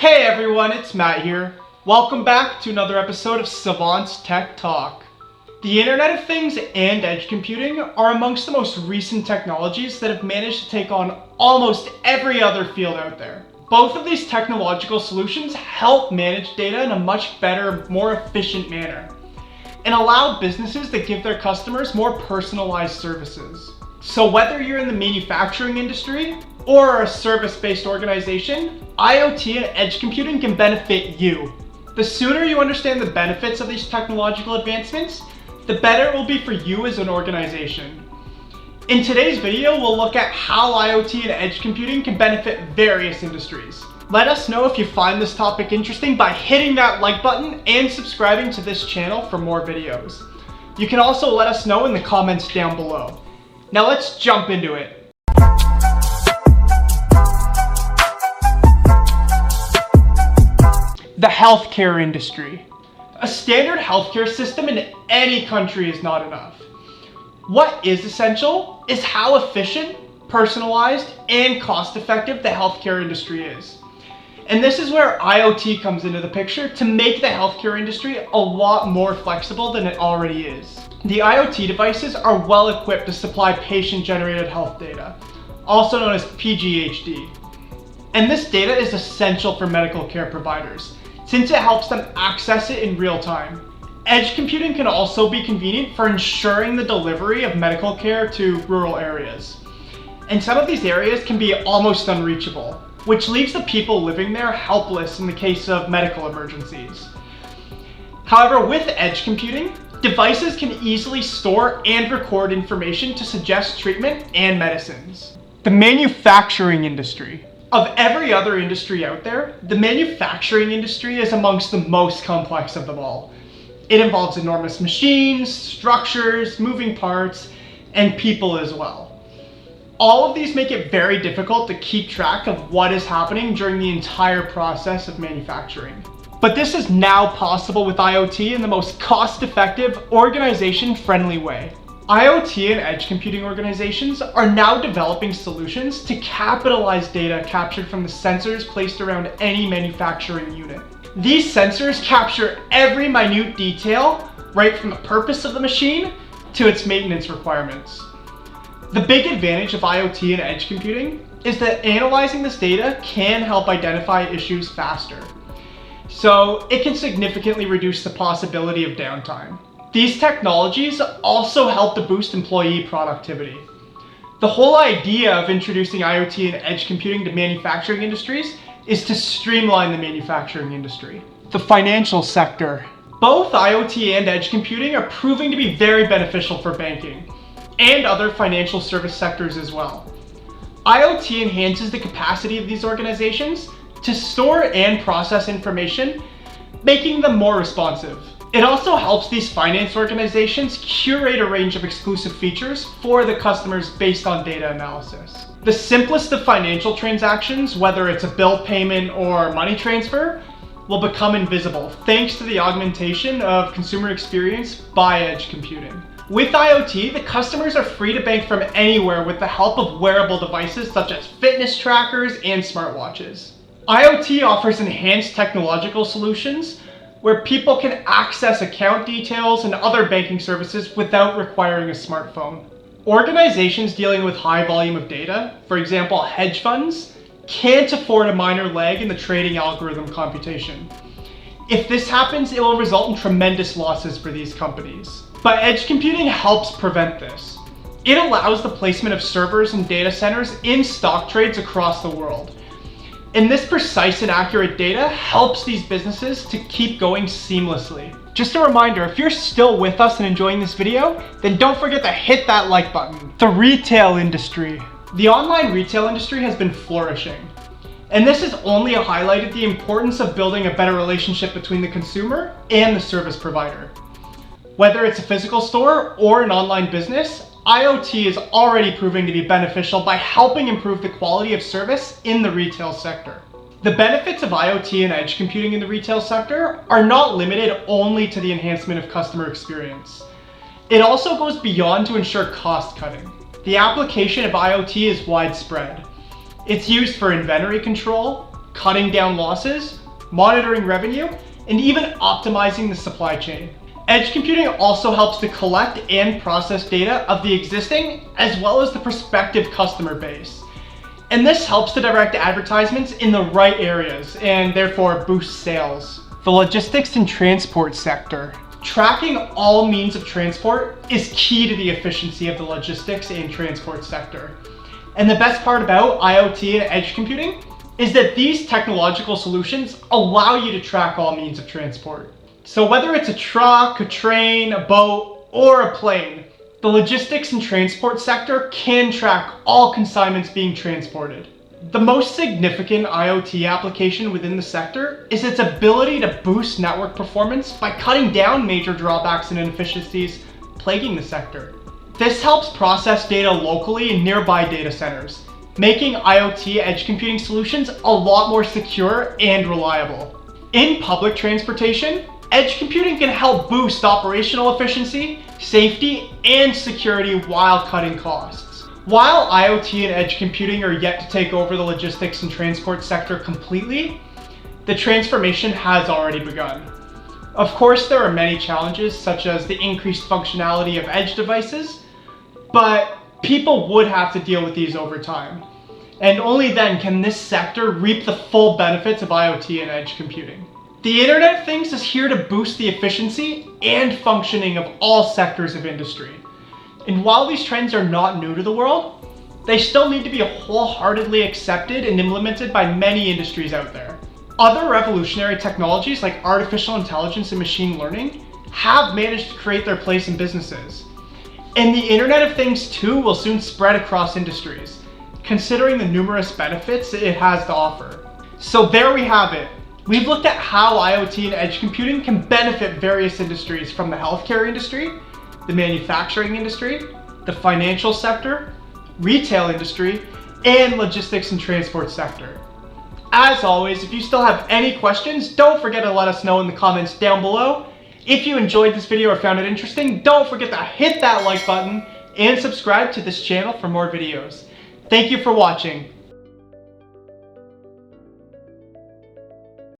Hey everyone, it's Matt here. Welcome back to another episode of Savant's Tech Talk. The Internet of Things and edge computing are amongst the most recent technologies that have managed to take on almost every other field out there. Both of these technological solutions help manage data in a much better, more efficient manner, and allow businesses to give their customers more personalized services. So whether you're in the manufacturing industry or a service-based organization, IoT and edge computing can benefit you. The sooner you understand the benefits of these technological advancements, the better it will be for you as an organization. In today's video, we'll look at how IoT and edge computing can benefit various industries. Let us know if you find this topic interesting by hitting that like button and subscribing to this channel for more videos. You can also let us know in the comments down below. Now let's jump into it. The healthcare industry. A standard healthcare system in any country is not enough. What is essential is how efficient, personalized, and cost-effective the healthcare industry is. And this is where IoT comes into the picture to make the healthcare industry a lot more flexible than it already is. The IoT devices are well equipped to supply patient-generated health data, also known as PGHD. And this data is essential for medical care providers, since it helps them access it in real time. Edge computing can also be convenient for ensuring the delivery of medical care to rural areas. And some of these areas can be almost unreachable, which leaves the people living there helpless in the case of medical emergencies. However, with edge computing, devices can easily store and record information to suggest treatment and medicines. The manufacturing industry. Of every other industry out there, the manufacturing industry is amongst the most complex of them all. It involves enormous machines, structures, moving parts, and people as well. All of these make it very difficult to keep track of what is happening during the entire process of manufacturing. But this is now possible with IoT in the most cost-effective, organization-friendly way. IoT and edge computing organizations are now developing solutions to capitalize data captured from the sensors placed around any manufacturing unit. These sensors capture every minute detail, right from the purpose of the machine to its maintenance requirements. The big advantage of IoT and edge computing is that analyzing this data can help identify issues faster. So it can significantly reduce the possibility of downtime. These technologies also help to boost employee productivity. The whole idea of introducing IoT and edge computing to manufacturing industries is to streamline the manufacturing industry. The financial sector. Both IoT and edge computing are proving to be very beneficial for banking and other financial service sectors as well. IoT enhances the capacity of these organizations to store and process information, making them more responsive. It also helps these finance organizations curate a range of exclusive features for the customers based on data analysis. The simplest of financial transactions, whether it's a bill payment or money transfer, will become invisible thanks to the augmentation of consumer experience by edge computing. With IoT, the customers are free to bank from anywhere with the help of wearable devices such as fitness trackers and smartwatches. IoT offers enhanced technological solutions where people can access account details and other banking services without requiring a smartphone. Organizations dealing with high volume of data, for example hedge funds, can't afford a minor lag in the trading algorithm computation. If this happens, it will result in tremendous losses for these companies. But edge computing helps prevent this. It allows the placement of servers and data centers in stock trades across the world. And this precise and accurate data helps these businesses to keep going seamlessly. Just a reminder, if you're still with us and enjoying this video, then don't forget to hit that like button. The retail industry. The online retail industry has been flourishing. And this has only highlighted the importance of building a better relationship between the consumer and the service provider. Whether it's a physical store or an online business, IoT is already proving to be beneficial by helping improve the quality of service in the retail sector. The benefits of IoT and edge computing in the retail sector are not limited only to the enhancement of customer experience. It also goes beyond to ensure cost cutting. The application of IoT is widespread. It's used for inventory control, cutting down losses, monitoring revenue, and even optimizing the supply chain. Edge computing also helps to collect and process data of the existing as well as the prospective customer base. And this helps to direct advertisements in the right areas and therefore boost sales. The logistics and transport sector. Tracking all means of transport is key to the efficiency of the logistics and transport sector. And the best part about IoT and edge computing is that these technological solutions allow you to track all means of transport. So whether it's a truck, a train, a boat, or a plane, the logistics and transport sector can track all consignments being transported. The most significant IoT application within the sector is its ability to boost network performance by cutting down major drawbacks and inefficiencies plaguing the sector. This helps process data locally in nearby data centers, making IoT edge computing solutions a lot more secure and reliable. In public transportation, edge computing can help boost operational efficiency, safety, and security while cutting costs. While IoT and edge computing are yet to take over the logistics and transport sector completely, the transformation has already begun. Of course, there are many challenges, such as the increased functionality of edge devices, but people would have to deal with these over time. And only then can this sector reap the full benefits of IoT and edge computing. The Internet of Things is here to boost the efficiency and functioning of all sectors of industry. And while these trends are not new to the world, they still need to be wholeheartedly accepted and implemented by many industries out there. Other revolutionary technologies like artificial intelligence and machine learning have managed to create their place in businesses. And the Internet of Things too will soon spread across industries, considering the numerous benefits it has to offer. So there we have it. We've looked at how IoT and edge computing can benefit various industries, from the healthcare industry, the manufacturing industry, the financial sector, retail industry, and logistics and transport sector. As always, if you still have any questions, don't forget to let us know in the comments down below. If you enjoyed this video or found it interesting, don't forget to hit that like button and subscribe to this channel for more videos. Thank you for watching.